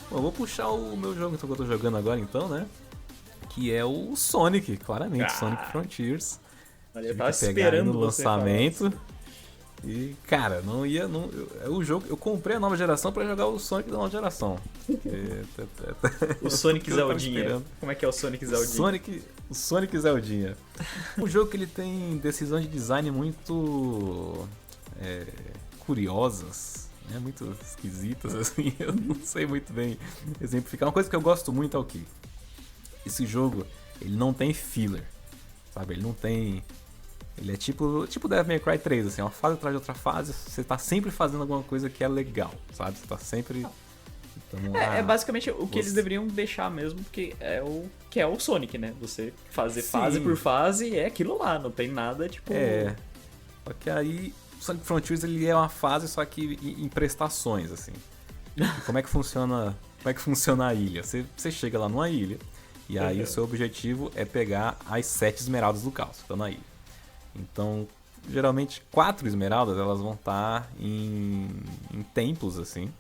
Bom, eu vou puxar o meu jogo que eu tô jogando agora então, né? Que é o Sonic, claramente, Sonic Ah, Frontiers. olha, eu Tive tava que pegar ele no esperando você falar lançamento. isso. E, cara, não ia. Não, o jogo, eu comprei a nova geração pra jogar o Sonic da nova geração. Porque O é tudo Sonic que eu tava Zeldinha. esperando. Como é que é o Sonic O Zeldinha? Sonic, o Sonic Zeldinha. Um jogo que ele tem decisões de design muito é, curiosas, né? Muito esquisitas, assim. Eu não sei muito bem exemplificar. Uma coisa que eu gosto muito é o que esse jogo, ele não tem filler, sabe? Ele não tem. Ele é tipo Devil May Cry 3, assim, uma fase atrás de outra fase, você tá sempre fazendo alguma coisa que é legal, sabe? Você tá sempre. Então, É basicamente o que eles você... deveriam deixar mesmo, porque é o que é o Sonic, né? Você fazer fase por Sim, fase é aquilo lá, não tem nada tipo. é. Só que aí, o Sonic Frontiers ele é uma fase, só que em prestações, assim. E como é que funciona? Como é que funciona a ilha? Você chega lá numa ilha, e aí o seu objetivo é pegar as 7 esmeraldas do caos, que estão na ilha. Então, geralmente 4 esmeraldas elas vão estar em templos assim,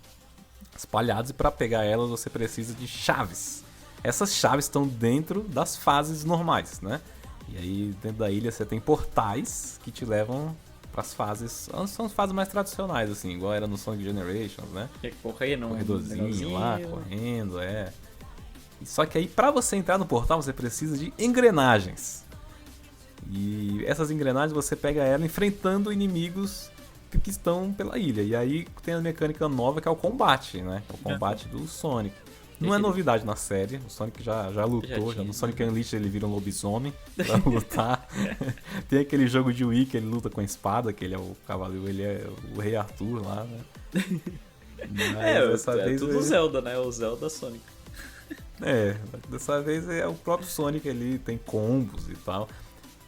espalhados, e para pegar elas você precisa de chaves. Essas chaves estão dentro das fases normais, né? E aí dentro da ilha você tem portais que te levam para as fases, são as fases mais tradicionais assim, igual era no Sonic Generations, né? Tem que correr num Corredorzinho lá, negocinho. correndo, é. Só que aí para você entrar no portal você precisa de engrenagens. E essas engrenagens você pega ela enfrentando inimigos que estão pela ilha. E aí tem a mecânica nova que é o combate, né? É o combate do Sonic. Não é Aquele- novidade na série, o Sonic já lutou, tinha, no Sonic Unleashed ele vira um lobisomem pra lutar. Tem aquele jogo de Wii que ele luta com a espada, que ele é o cavaleiro, ele é o Rei Arthur lá, né? Mas dessa É vez tudo Zelda, né? O Zelda Sonic. dessa vez é o próprio Sonic ali, tem combos e tal.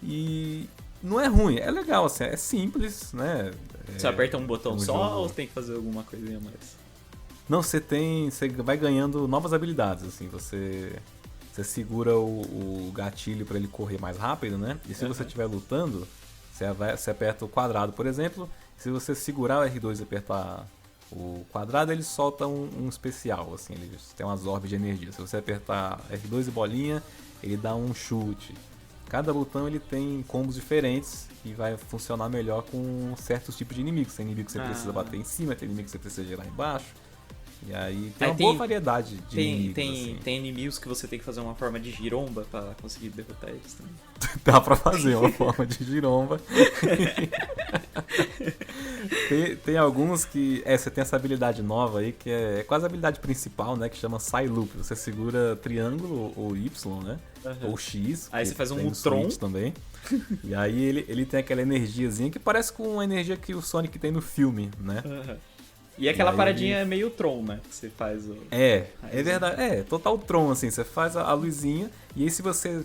E não é ruim, é legal, assim, é simples, né? Você aperta um botão um só jogo- ou você tem que fazer alguma coisinha a mais? Não, você vai ganhando novas habilidades, assim, você segura o gatilho para ele correr mais rápido, né? E se você estiver lutando, você aperta o quadrado, por exemplo, se você segurar o R2 e apertar o quadrado, ele solta um especial, assim, ele tem umas orbes de energia. Se você apertar R2 e bolinha, ele dá um chute. Cada botão ele tem combos diferentes e vai funcionar melhor com certos tipos de inimigos. Tem inimigo que você precisa bater em cima, tem inimigo que você precisa girar embaixo. E aí tem Aí uma boa variedade de inimigos, assim. tem inimigos que você tem que fazer uma forma de giromba pra conseguir derrotar eles também. Dá pra fazer uma forma de giromba. tem alguns que... você tem essa habilidade nova aí, que é quase a habilidade principal, né? Que chama Psyloop. Você segura triângulo ou Y, né? Ou X. Aí que você faz um tem no Ultron. Switch também. E aí ele tem aquela energiazinha que parece com a energia que o Sonic tem no filme, né? E aquela aí paradinha é meio Tron, né? Que você faz o. É Aí, verdade. É, total Tron, assim. Você faz a luzinha e aí se você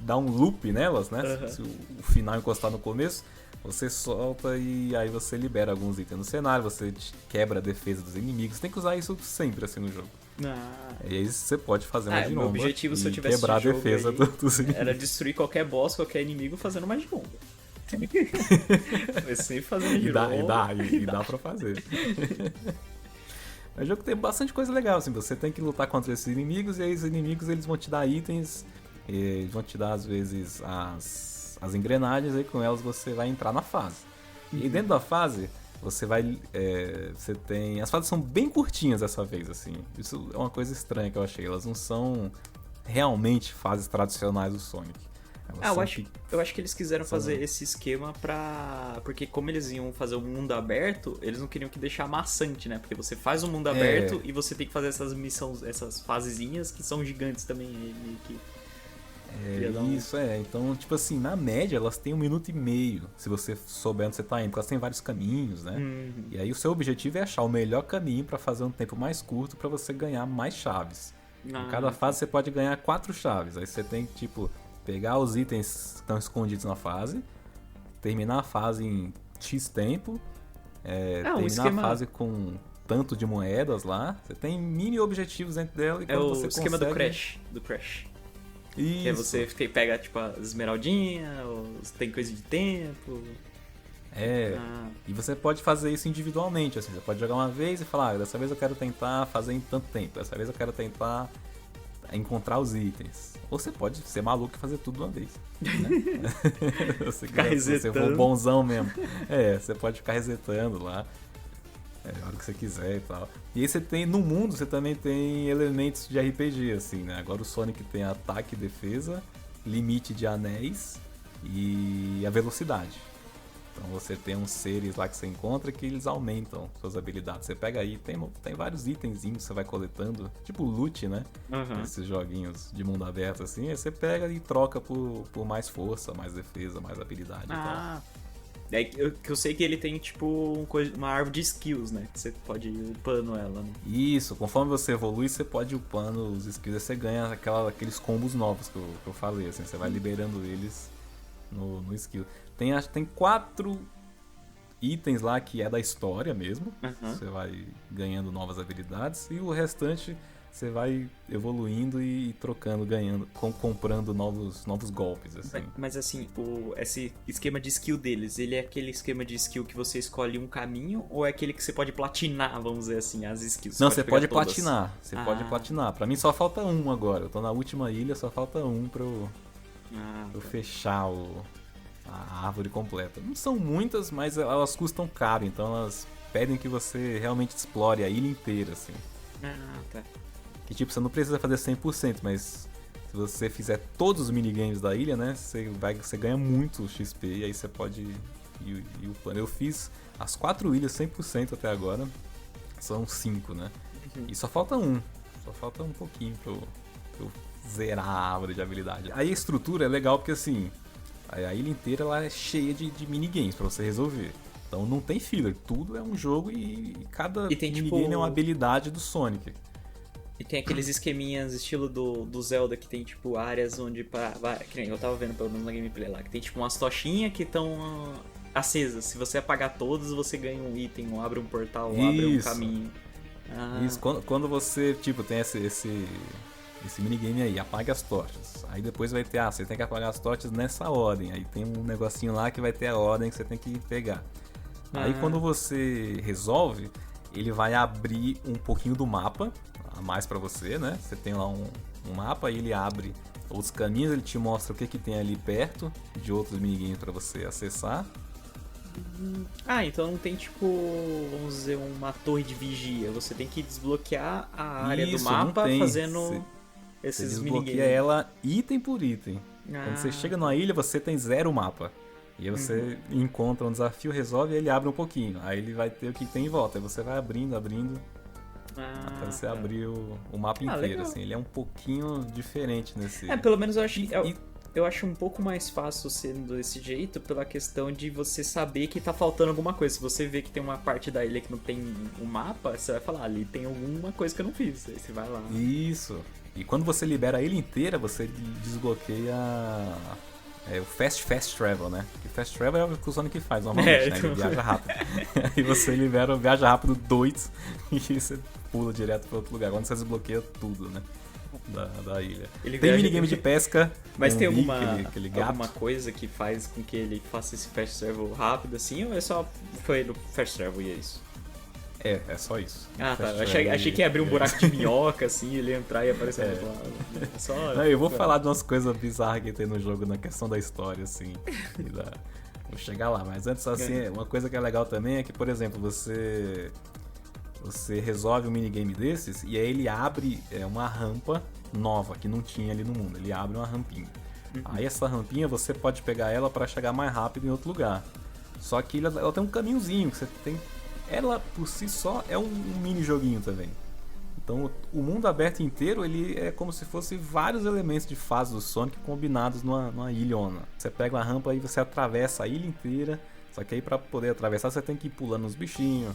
dá um loop nelas, né? Se o final encostar no começo, você solta e aí você libera alguns itens no cenário, você quebra a defesa dos inimigos. Tem que usar isso sempre, assim, no jogo. Ah, E aí você pode fazer uma meu giromba objetivo se eu e tivesse quebrar a esse jogo defesa aí, dos inimigos. era destruir qualquer boss, qualquer inimigo fazendo uma giromba. Mas sempre fazendo E giromba. dá pra fazer. O jogo tem bastante coisa legal, assim, você tem que lutar contra esses inimigos e aí os inimigos eles vão te dar itens, eles vão te dar às vezes as engrenagens, e com elas você vai entrar na fase. E dentro da fase você vai, você tem, as fases são bem curtinhas dessa vez, assim, isso é uma coisa estranha que eu achei, elas não são realmente fases tradicionais do Sonic. Eu acho que eles quiseram fazer esse esquema pra. Porque como eles iam fazer um mundo aberto, eles não queriam que deixar maçante, né? Porque você faz um mundo aberto e você tem que fazer essas missões, essas fasezinhas que são gigantes também. Meio que... Então, tipo assim, na média elas têm 1 minuto e meio, se você souber onde você tá indo, porque elas têm vários caminhos, né? E aí o seu objetivo é achar o melhor caminho pra fazer um tempo mais curto pra você ganhar mais chaves. Em cada fase você pode ganhar 4 chaves, aí você tem que, tipo, pegar os itens que estão escondidos na fase, terminar a fase em X tempo, terminar a fase com tanto de moedas lá, você tem mini objetivos dentro dela e quando você esquema consegue... do Crash. Isso. Que é você pega, tipo, as esmeraldinhas, tem coisa de tempo. E você pode fazer isso individualmente, assim, você pode jogar uma vez e falar, dessa vez eu quero tentar fazer em tanto tempo, dessa vez eu quero tentar encontrar os itens. Ou você pode ser maluco e fazer tudo de uma vez. Né? Se você for bonzão mesmo. Você pode ficar resetando lá. A hora que você quiser e tal. E aí você tem, no mundo, você também tem elementos de RPG, assim, né? Agora o Sonic tem ataque e defesa, limite de anéis e a velocidade. Então você tem uns seres lá que você encontra que eles aumentam suas habilidades. Você pega aí, tem vários itenzinhos que você vai coletando, tipo loot, né? Esses joguinhos de mundo aberto assim, aí você pega e troca por mais força, mais defesa, mais habilidade e tal. É que eu sei que ele tem tipo uma árvore de skills, né? Que você pode ir upando ela, né? Isso, conforme você evolui, você pode ir upando os skills e você ganha aqueles combos novos que eu falei, assim, você vai liberando eles no skill. Tem 4 itens lá que é da história mesmo. Você vai ganhando novas habilidades. E o restante você vai evoluindo e trocando, ganhando, comprando novos golpes. Assim. Mas assim, esse esquema de skill deles, ele é aquele esquema de skill que você escolhe um caminho? Ou é aquele que você pode platinar, vamos dizer assim, as skills? Não, você pode platinar. Você pode platinar. Pra mim só falta um agora. Eu tô na última ilha, só falta um pra eu fechar a árvore completa. Não são muitas, mas elas custam caro, então elas pedem que você realmente explore a ilha inteira, assim. Tá. Que tipo, você não precisa fazer 100%, mas se você fizer todos os minigames da ilha, né, você ganha muito XP e aí você pode ir upando. Eu fiz as 4 ilhas 100% até agora, são 5, né? E só falta um pouquinho pra eu zerar a árvore de habilidade. Aí a estrutura é legal porque assim, a ilha inteira ela é cheia de minigames pra você resolver. Então não tem filler, tudo é um jogo e cada minigame é uma habilidade do Sonic. E tem aqueles esqueminhas estilo do Zelda que tem tipo áreas onde que nem eu tava vendo pelo menos na gameplay lá, que tem tipo umas tochinhas que estão acesas. Se você apagar todas, você ganha um item, ou abre um portal, ou abre um caminho. Isso, quando você tipo tem esse minigame aí, apague as tochas. Aí depois vai ter, você tem que apagar as tochas nessa ordem. Aí tem um negocinho lá que vai ter a ordem que você tem que pegar. Aí quando você resolve, ele vai abrir um pouquinho do mapa a mais pra você, né? Você tem lá um mapa, aí ele abre outros caminhos, ele te mostra o que tem ali perto de outros minigames pra você acessar. Então não tem tipo, vamos dizer, uma torre de vigia. Você tem que desbloquear a área do mapa fazendo esses minigames. Você desbloqueia ela item por item. Quando você chega numa ilha, você tem 0 mapa. E aí você encontra um desafio, resolve e ele abre um pouquinho. Aí ele vai ter o que tem em volta. Aí você vai abrindo, até você abrir o mapa inteiro. Assim. Ele é um pouquinho diferente nesse... Pelo menos eu acho um pouco mais fácil sendo desse jeito pela questão de você saber que tá faltando alguma coisa. Se você vê que tem uma parte da ilha que não tem um mapa, você vai falar, ali tem alguma coisa que eu não fiz. Aí você vai lá. Isso. E quando você libera a ilha inteira, você desbloqueia... o Fast Travel, né? Porque Fast Travel é o que o Sonic faz normalmente, né? Ele viaja rápido. Aí você libera o Viaja Rápido 2 e você pula direto para outro lugar. Quando você desbloqueia tudo, né? Da ilha. Tem minigame de pesca. Mas tem alguma coisa que faz com que ele faça esse Fast Travel rápido assim? Ou foi no Fast Travel e é isso? É só isso. Tá. Achei que ia abrir um buraco de minhoca, assim, ele ia entrar e aparecer do lado. Não, eu vou falar de umas coisas bizarras que tem no jogo na questão da história, assim. Vou chegar lá, mas antes, assim, uma coisa que é legal também é que, por exemplo, você resolve um minigame desses e aí ele abre uma rampa nova que não tinha ali no mundo. Ele abre uma rampinha. Aí essa rampinha você pode pegar ela para chegar mais rápido em outro lugar. Só que ela tem um caminhozinho que você tem. Ela por si só é um mini joguinho também. Então o mundo aberto inteiro ele é como se fosse vários elementos de fase do Sonic combinados numa ilhona. Você pega uma rampa e você atravessa a ilha inteira. Só que aí pra poder atravessar você tem que ir pulando os bichinhos,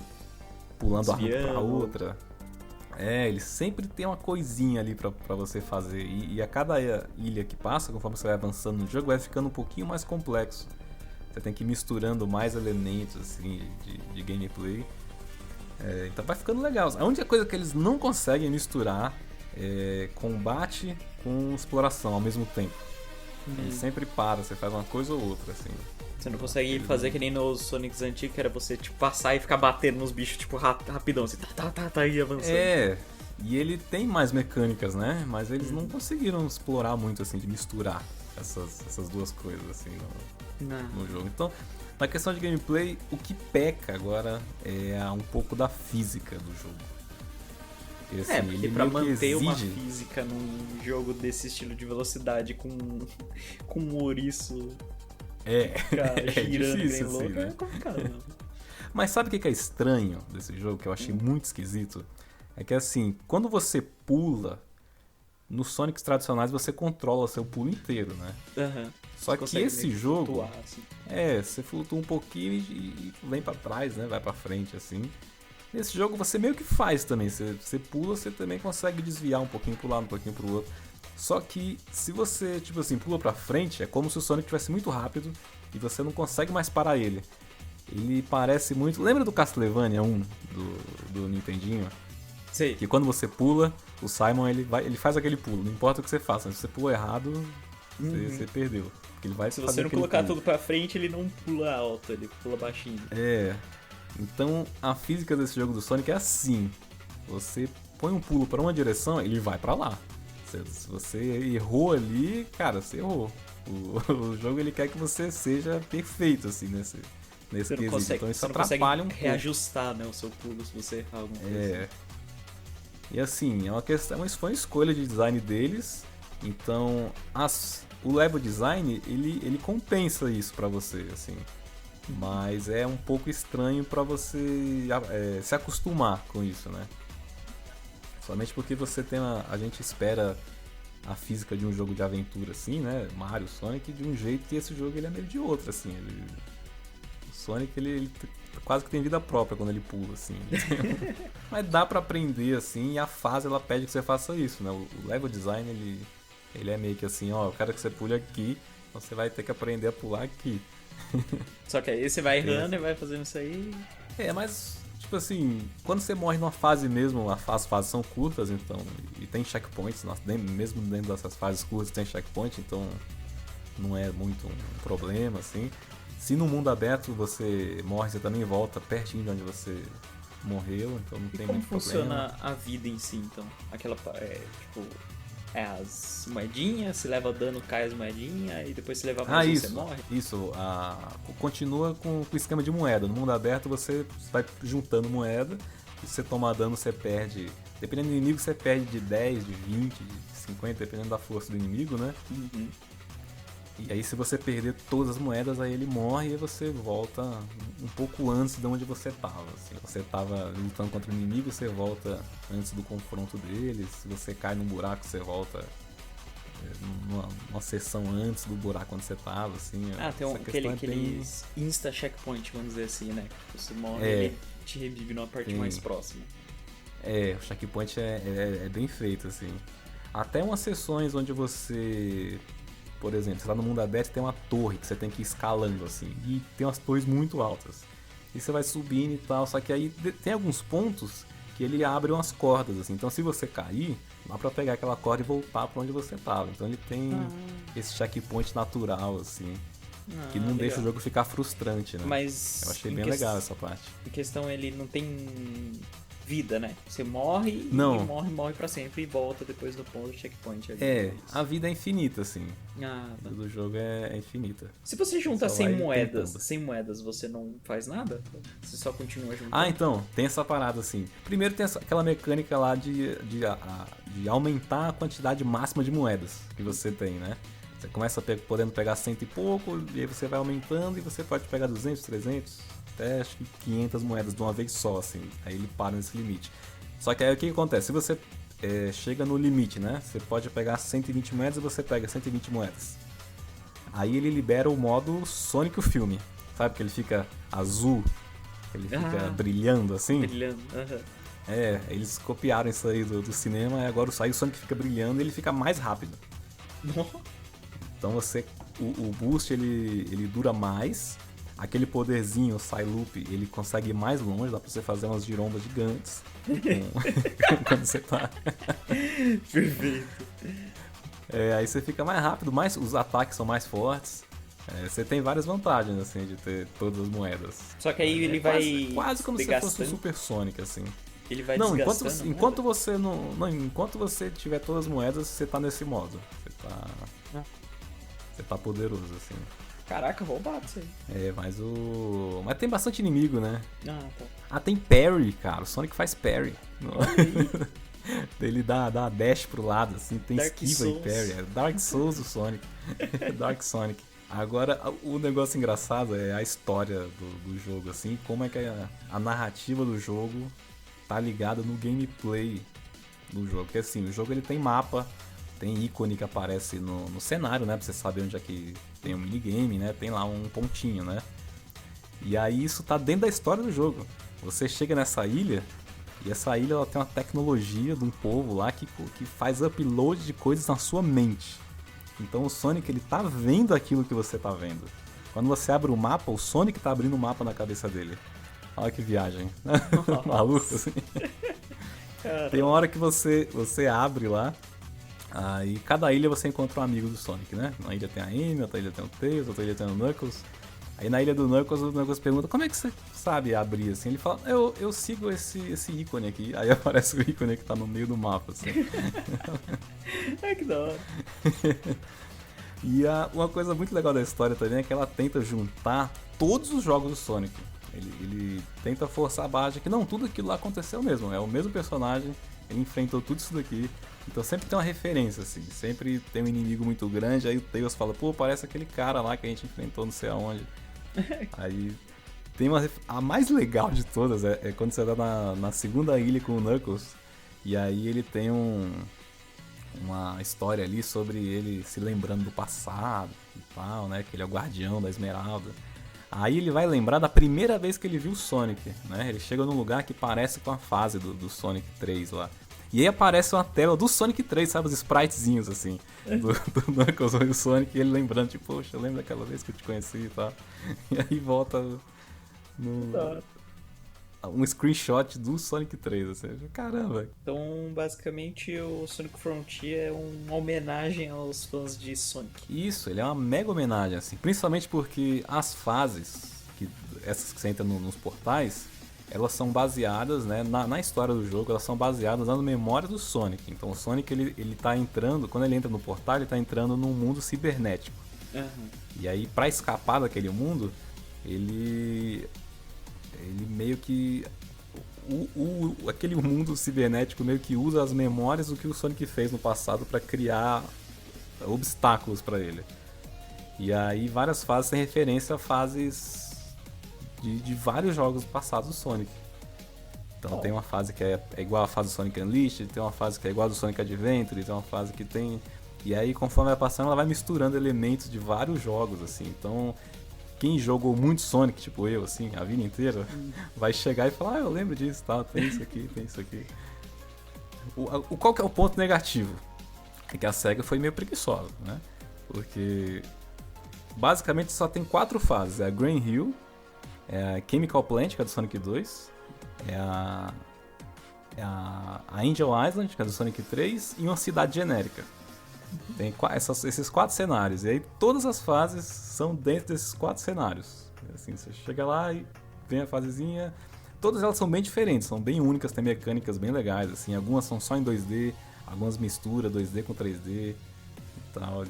pulando a rampa pra outra. Ele sempre tem uma coisinha ali pra você fazer. E a cada ilha que passa, conforme você vai avançando no jogo, vai ficando um pouquinho mais complexo. Você tem que ir misturando mais elementos assim, de gameplay. Então vai ficando legal. A única coisa que eles não conseguem misturar é combate com exploração ao mesmo tempo. Ele sempre para, você faz uma coisa ou outra. Assim. Você não consegue fazer que nem nos Sonics antigos, que era você, tipo, passar e ficar batendo nos bichos, tipo, rapidão, assim, tá, e avançando. E ele tem mais mecânicas, né? Mas eles não conseguiram explorar muito, assim, de misturar essas duas coisas, assim, no jogo. Então, na questão de gameplay, o que peca agora é um pouco da física do jogo. E, assim, porque pra manter uma física num jogo desse estilo de velocidade com um ouriço girando difícil, bem louco, assim, né? é complicado, não. Mas sabe o que é estranho desse jogo, que eu achei muito esquisito? É que assim, quando você pula, nos Sonics tradicionais você controla seu pulo inteiro, né? Só que esse jogo, flutuar, assim. você flutua um pouquinho e vem pra trás, né? Vai pra frente, assim. Nesse jogo você meio que faz também, você pula, você também consegue desviar um pouquinho pro lado, um pouquinho pro outro. Só que se você, tipo assim, pula pra frente, é como se o Sonic tivesse muito rápido e você não consegue mais parar ele. Ele parece muito... Lembra do Castlevania 1 do Nintendinho? Sei. Que quando você pula, o Simon ele faz aquele pulo, não importa o que você faça, se você pulou errado, você perdeu. Porque ele vai se você não colocar tudo pra frente, ele não pula alto, ele pula baixinho. Então a física desse jogo do Sonic é assim: você põe um pulo pra uma direção, ele vai pra lá. Se você errou ali, cara, você errou. O jogo ele quer que você seja perfeito assim nesse quesito. Consegue, então isso você atrapalha não consegue reajustar, né, o seu pulo se você errar alguma coisa. E assim, é uma questão, mas foi uma escolha de design deles. Então, o level design, ele compensa isso pra você, assim. Mas é um pouco estranho pra você se acostumar com isso, né? Somente porque você tem a gente espera a física de um jogo de aventura assim, né? Mario, Sonic, de um jeito que esse jogo ele é meio de outro, assim. O Sonic ele quase que tem vida própria quando ele pula, assim. Mas dá pra aprender, assim, e a fase ela pede que você faça isso, né? O level design ele é meio que assim, ó, eu quero que você pule aqui, então você vai ter que aprender a pular aqui. Só que aí você vai errando e vai fazendo isso aí. Mas, tipo assim, quando você morre numa fase mesmo, as fases são curtas, então, e tem checkpoints, mesmo dentro dessas fases curtas tem checkpoint, então não é muito um problema, assim. Se no mundo aberto você morre, você também volta pertinho de onde você morreu, então não tem muito problema. Como funciona a vida em si, então? Aquela, as moedinhas, se leva dano, cai as moedinhas, e depois se leva mais você morre? Isso, continua com o esquema de moeda. No mundo aberto você vai juntando moeda, e se você tomar dano você perde, dependendo do inimigo você perde de 10, de 20, de 50, dependendo da força do inimigo, né? E aí se você perder todas as moedas, aí ele morre e aí você volta um pouco antes de onde você tava. Assim. Você tava lutando contra o inimigo, você volta antes do confronto dele. Se você cai num buraco, você volta numa sessão antes do buraco onde você tava, assim. Tem aqueles insta-checkpoint, vamos dizer assim, né? Você morre e ele te revive numa parte mais próxima. O checkpoint é bem feito, assim. Até umas sessões onde você... Por exemplo, você tá no mundo aberto, tem uma torre que você tem que ir escalando, assim. E tem umas torres muito altas. E você vai subindo e tal, só que aí tem alguns pontos que ele abre umas cordas, assim. Então se você cair, dá pra pegar aquela corda e voltar pra onde você tava. Então ele tem esse checkpoint natural, assim. Que não deixa o jogo ficar frustrante, né? Mas eu achei bem legal essa parte. Em questão, ele não tem vida, né? Você morre e morre pra sempre e volta depois do ponto do checkpoint. Ali. A vida é infinita, assim. Tá. A vida do jogo é infinita. Se você junta 100 moedas, você não faz nada? Você só continua juntando? Então, tem essa parada, assim. Primeiro tem aquela mecânica lá de aumentar a quantidade máxima de moedas que você tem, né? Você começa podendo pegar 100 e pouco, e aí você vai aumentando e você pode pegar 200, 300, até acho que 500 moedas de uma vez só, assim. Aí ele para nesse limite. Só que aí o que acontece? Se você chega no limite, né? Você pode pegar 120 moedas e você pega 120 moedas. Aí ele libera o modo Sonic o filme. Sabe que ele fica azul? Ele fica brilhando assim? Brilhando, eles copiaram isso aí do cinema e agora o Sonic fica brilhando e ele fica mais rápido. Então o boost ele dura mais. Aquele poderzinho, o Psyloop, ele consegue ir mais longe, dá pra você fazer umas girombas gigantes quando você tá. Perfeito. Aí você fica mais rápido, os ataques são mais fortes. Você tem várias vantagens, assim, de ter todas as moedas. Só que aí ele vai quase como se fosse o Super Sonic, assim. Ele vai Não, desgastando. enquanto você enquanto você tiver todas as moedas, você tá nesse modo. Você tá poderoso, assim. Caraca, roubado isso aí. Mas tem bastante inimigo, né? Tá. Tem parry, cara. O Sonic faz parry. Ele dá dash pro lado, assim, tem Dark esquiva Souls. e parry. É Dark Souls do Sonic. Dark Sonic. Agora, o negócio engraçado é a história do jogo, assim, como é que a narrativa do jogo tá ligada no gameplay do jogo. Porque assim, o jogo ele tem mapa, tem ícone que aparece no cenário, né? Pra você saber onde é que tem um minigame, né? Tem lá um pontinho, né? E aí isso tá dentro da história do jogo. Você chega nessa ilha, e essa ilha ela tem uma tecnologia de um povo lá que faz upload de coisas na sua mente. Então o Sonic ele tá vendo aquilo que você tá vendo. Quando você abre o mapa, o Sonic tá abrindo o mapa na cabeça dele. Olha que viagem. Maluco, assim. Tem uma hora que você abre lá, aí cada ilha você encontra um amigo do Sonic, né? Uma ilha tem a Amy, outra ilha tem o Tails, outra ilha tem o Knuckles. Aí na ilha do Knuckles, o Knuckles pergunta, como é que você sabe abrir assim? Ele fala, eu sigo esse ícone aqui. Aí aparece o ícone que tá no meio do mapa, assim. Que da hora. E uma coisa muito legal da história também é que ela tenta juntar todos os jogos do Sonic. Ele tenta forçar a barra de que não, tudo aquilo lá aconteceu mesmo. É o mesmo personagem, ele enfrentou tudo isso daqui. Então sempre tem uma referência, assim. Sempre tem um inimigo muito grande, aí o Tails fala, pô, parece aquele cara lá que a gente enfrentou não sei aonde. Aí tem a mais legal de todas é quando você tá na segunda ilha com o Knuckles. E aí ele tem uma história ali sobre ele se lembrando do passado e tal, né? Que ele é o guardião da Esmeralda. Aí ele vai lembrar da primeira vez que ele viu o Sonic, né? Ele chega num lugar que parece com a fase do Sonic 3 lá. E aí aparece uma tela do Sonic 3, sabe? Os spritezinhos, assim, do Knuckles e o Sonic, e ele lembrando, tipo, poxa, lembra daquela vez que eu te conheci e tal. E aí volta um screenshot do Sonic 3, ou seja, caramba. Então, basicamente, o Sonic Frontier é uma homenagem aos fãs de Sonic. Isso, ele é uma mega homenagem, assim, principalmente porque as fases, essas que você entra nos portais, elas são baseadas, né, na história do jogo, elas são baseadas na memória do Sonic. Então o Sonic, ele tá entrando, quando ele entra no portal, ele tá entrando num mundo cibernético. Uhum. E aí, pra escapar daquele mundo, ele meio que... aquele mundo cibernético meio que usa as memórias do que o Sonic fez no passado pra criar obstáculos pra ele. E aí várias fases têm referência a fases de vários jogos passados do Sonic. Então tem uma fase que é igual a fase do Sonic Unleashed, tem uma fase que é igual a do Sonic Adventure, tem uma fase que tem... E aí conforme vai passando ela vai misturando elementos de vários jogos, assim. Então quem jogou muito Sonic, tipo eu, assim, a vida inteira, vai chegar e falar, eu lembro disso, tá? Tem isso aqui, tem isso aqui. Qual que é o ponto negativo? É que a SEGA foi meio preguiçosa, né? Porque basicamente só tem 4 fases. É a Green Hill, é a Chemical Plant, que é do Sonic 2, é a Angel Island, que é do Sonic 3, e uma cidade genérica. Tem esses 4 cenários, e aí todas as fases são dentro desses 4 cenários. Assim, você chega lá e vem a fasezinha. Todas elas são bem diferentes, são bem únicas, tem mecânicas bem legais. Assim, algumas são só em 2D, algumas misturam 2D com 3D e tal.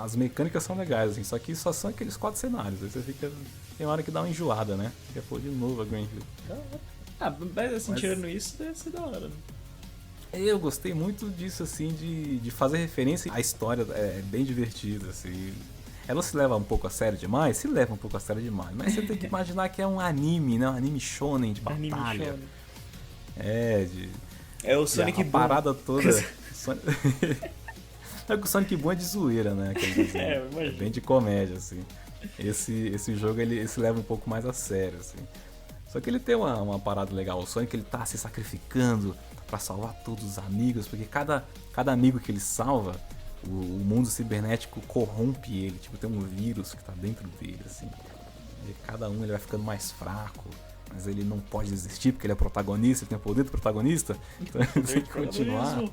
As mecânicas são legais, assim, só que só são aqueles 4 cenários. Aí você fica... Tem hora que dá uma enjoada, né? Quer pôr de novo a Green Hill. Mas assim, tirando isso, deve ser da hora, né? Eu gostei muito disso, assim, de fazer referência. A história é bem divertida, assim. Ela se leva um pouco a sério demais? Se leva um pouco a sério demais. Mas você tem que imaginar que é um anime, né? Um anime shonen de batalha. Anime shonen. É o Sonic a Boom. Parada toda... É que o Sonic Boom é de zoeira, né? É bem de comédia, assim. Esse jogo, ele se leva um pouco mais a sério, assim. Só que ele tem uma parada legal. O Sonic, ele tá se sacrificando pra salvar todos os amigos, porque cada amigo que ele salva, o mundo cibernético corrompe ele. Tipo, tem um vírus que tá dentro dele, assim. E cada um ele vai ficando mais fraco. mas ele não pode desistir porque ele é protagonista, ele tem o poder do protagonista, então ele tem que continuar.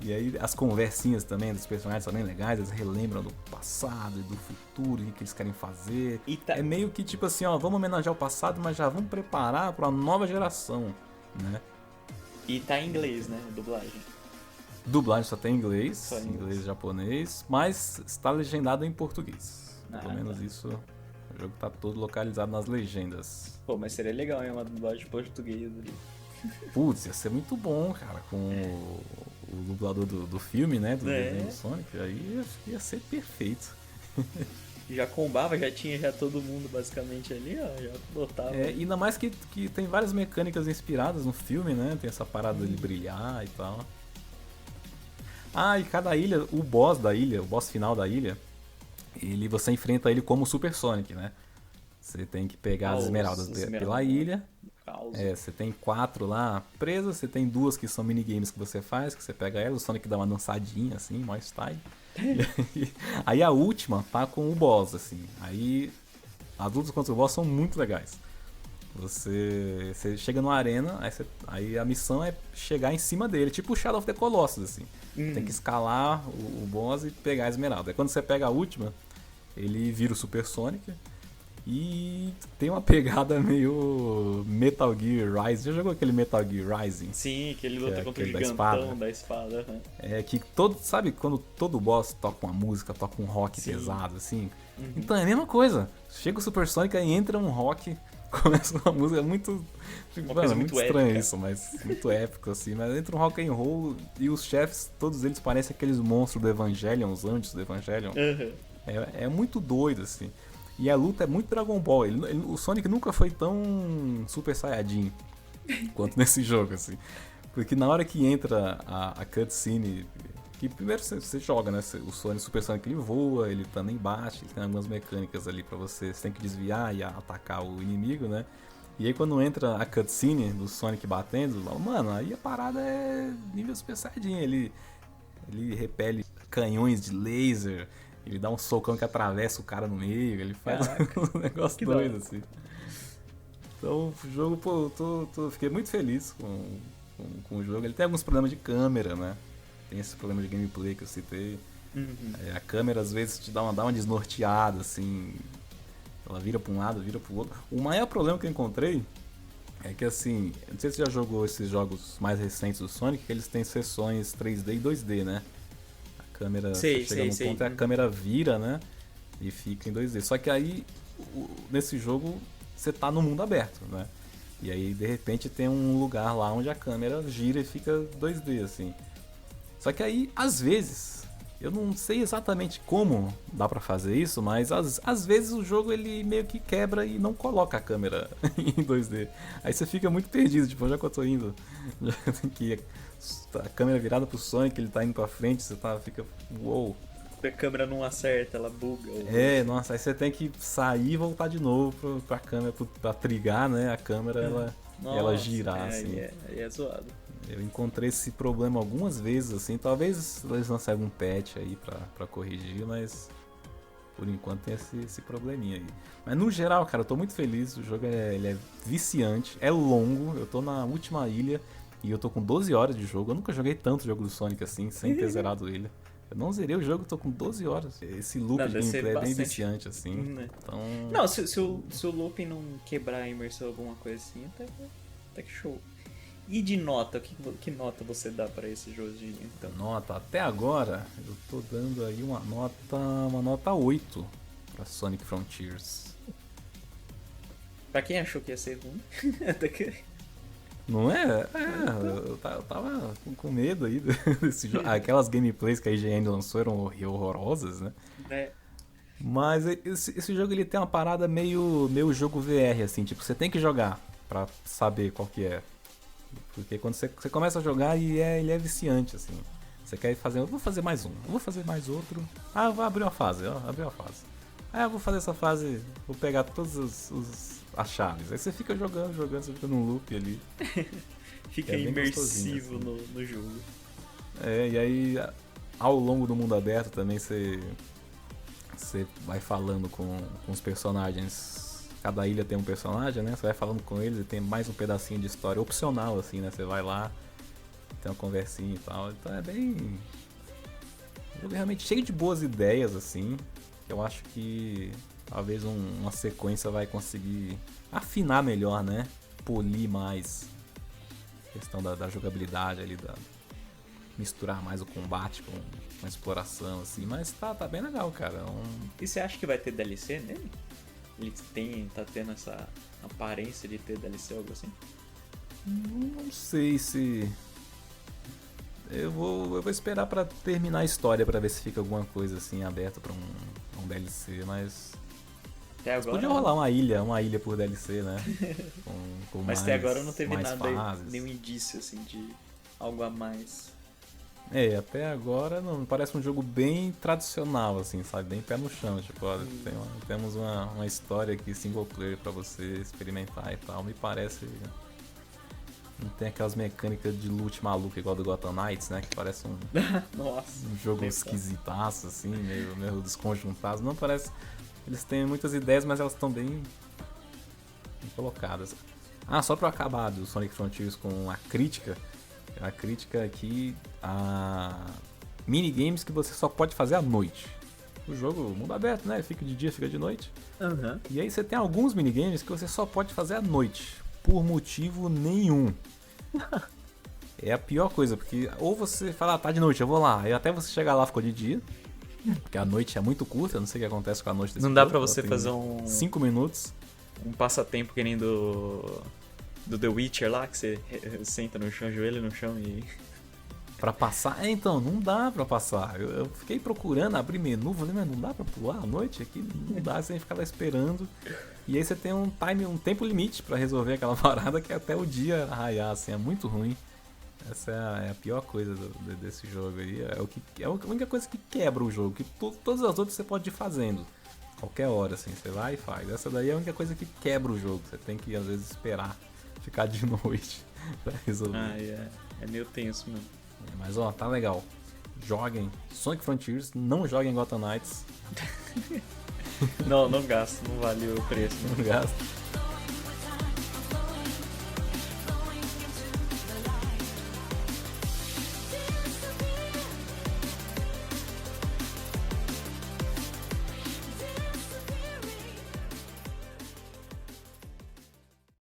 E aí as conversinhas também dos personagens são bem legais, eles relembram do passado e do futuro, o que eles querem fazer. É meio que tipo assim, ó, vamos homenagear o passado, mas já vamos preparar para a nova geração, né? E tá em inglês, né, a dublagem. Dublagem só tem inglês e japonês, mas está legendado em português. Pelo menos isso, o jogo tá todo localizado nas legendas. Pô, mas seria legal, hein, uma dublagem portuguesa ali. Putz, ia ser muito bom, cara, com o dublador do filme, né, do desenho do Sonic, aí ia ser perfeito. Já combava, já tinha já todo mundo basicamente ali, ó, já botava. Ainda mais que tem várias mecânicas inspiradas no filme, né, tem essa parada dele brilhar e tal. E cada ilha, o boss final da ilha, você enfrenta ele como Super Sonic, né? Você tem que pegar as esmeraldas pela ilha. Você tem 4 lá presas, você tem 2 que são minigames que você faz, que você pega elas, o Sonic dá uma dançadinha assim, mó style. Aí a última tá com o boss, assim. Aí as lutas contra o boss são muito legais. Você chega numa arena, aí a missão é chegar em cima dele, tipo o Shadow of the Colossus, assim. Tem que escalar o boss e pegar a esmeralda. Aí quando você pega a última, ele vira o Super Sonic e tem uma pegada meio Metal Gear Rising. Já jogou aquele Metal Gear Rising? Sim, que ele luta contra o gigantão da espada. Que sabe quando todo boss toca uma música, toca um rock pesado, assim? Então é a mesma coisa. Chega o Super Sonic e entra um rock... Começa uma música muito estranho épica. Isso, mas muito épico assim, mas entra um rock and roll e os chefes, todos eles parecem aqueles monstros do Evangelion, os anjos do Evangelion. É muito doido assim. E a luta é muito Dragon Ball. O Sonic nunca foi tão Super Saiyajin quanto nesse jogo assim. Porque na hora que entra a cutscene, que primeiro você joga, né? O Super Sonic ele voa, ele também bate, ele tem algumas mecânicas ali pra você tem que desviar e atacar o inimigo, né? E aí quando entra a cutscene do Sonic batendo, mano, aí a parada é nível Super Saiyajin. Ele repele canhões de laser, ele dá um socão que atravessa o cara no meio, ele faz um negócio doido assim. Então o jogo, pô, fiquei muito feliz com o jogo. Ele tem alguns problemas de câmera, né? Tem esse problema de gameplay que eu citei. A câmera às vezes te dá uma desnorteada, assim. Ela vira pra um lado, vira pro outro. O maior problema que eu encontrei é que, assim, eu não sei se você já jogou esses jogos mais recentes do Sonic, que eles têm sessões 3D e 2D, né? A câmera chega num ponto e a câmera vira, né? E fica em 2D. Só que aí, nesse jogo, você tá no mundo aberto, né? E aí, de repente, tem um lugar lá onde a câmera gira e fica 2D, assim. Só que aí, às vezes, eu não sei exatamente como dá pra fazer isso, mas às vezes o jogo ele meio que quebra e não coloca a câmera em 2D. Aí você fica muito perdido, tipo, onde é que eu tô indo? Já tem que ir a câmera virada pro Sonic, ele tá indo pra frente, você fica, uou. A câmera não acerta, ela buga. Nossa, aí você tem que sair e voltar de novo pra câmera, pra trigar, né, a câmera, ela girar, assim. Aí é zoado. Eu encontrei esse problema algumas vezes, assim, talvez eles lancem um patch aí pra corrigir, mas por enquanto tem esse probleminha aí. Mas no geral, cara, eu tô muito feliz, o jogo ele é viciante, é longo, eu tô na última ilha e eu tô com 12 horas de jogo, eu nunca joguei tanto jogo do Sonic assim, sem ter zerado ele. Eu não zerei o jogo, eu tô com 12 horas. Esse loop de gameplay é bem viciante, assim. Então... Não, se o looping não quebrar a imersão alguma coisa assim, até que show. E de nota, que nota você dá pra esse joguinho, então? Nota, até agora, eu tô dando aí uma nota 8 pra Sonic Frontiers. Pra quem achou que ia ser ruim, até que... Não é? Eu tava com medo aí desse jogo. Aquelas gameplays que a IGN lançou eram horrorosas, né? Mas esse jogo ele tem uma parada meio jogo VR, assim, tipo, você tem que jogar pra saber qual que é. Porque quando você começa a jogar ele é viciante, assim. Você quer fazer, eu vou fazer mais um, eu vou fazer mais outro. Vou abrir uma fase, abriu a fase. Eu vou fazer essa fase, vou pegar todas as chaves. Aí você fica jogando, você fica num loop ali. Fica imersivo assim. no jogo. E aí ao longo do mundo aberto também você vai falando com os personagens cada ilha tem um personagem, né? Você vai falando com eles e tem mais um pedacinho de história opcional, assim, né? Você vai lá, tem uma conversinha e tal. Então é bem... um jogo realmente cheio de boas ideias, assim. Eu acho que talvez uma sequência vai conseguir afinar melhor, né? Polir mais a questão da jogabilidade ali, misturar mais o combate com a exploração, assim. Mas tá bem legal, cara. E você acha que vai ter DLC nele? Ele tá tendo essa aparência de ter DLC ou algo assim? Não sei se... Eu vou esperar pra terminar a história pra ver se fica alguma coisa assim aberta pra um DLC, mas... Até agora... Podia rolar uma ilha por DLC, né? Com mas até agora não teve nada, fases. Nenhum indício assim de algo a mais. Até agora não parece um jogo bem tradicional, assim, sabe? Bem pé no chão, tipo, olha, temos uma história aqui single player pra você experimentar e tal, me parece... Não tem aquelas mecânicas de loot maluca igual do Gotham Knights, né? Que parece Nossa, um jogo esquisitaço, assim, meio desconjuntado. Não parece... Eles têm muitas ideias, mas elas estão bem colocadas. Só pra acabar do Sonic Frontiers com a crítica aqui, a minigames que você só pode fazer à noite. O jogo, mundo aberto, né? Fica de dia, fica de noite. Uhum. E aí você tem alguns minigames que você só pode fazer à noite, por motivo nenhum. É a pior coisa, porque ou você fala, tá de noite, eu vou lá, e até você chegar lá ficou de dia, porque a noite é muito curta, eu não sei o que acontece com a noite desse Não jogo. dá pra você fazer 5 minutos. Um passatempo que nem do The Witcher lá, que você senta no chão, ajoelha no chão e... Pra passar? Então, não dá pra passar. Eu fiquei procurando, abri menu, falei, mas não dá pra pular à noite aqui? Não dá, você tem que ficar lá esperando. E aí você tem um tempo limite pra resolver aquela parada, que é até o dia raiar, assim, é muito ruim. Essa é a pior coisa desse jogo aí. É a única coisa que quebra o jogo, que todas as outras você pode ir fazendo. Qualquer hora, assim, você vai e faz. Essa daí é a única coisa que quebra o jogo. Você tem que, às vezes, esperar ficar de noite pra resolver. É meio tenso mesmo. Mas ó, tá legal. Joguem Sonic Frontiers, não joguem Gotham Knights. Não gasta, não vale o preço. Não gasta.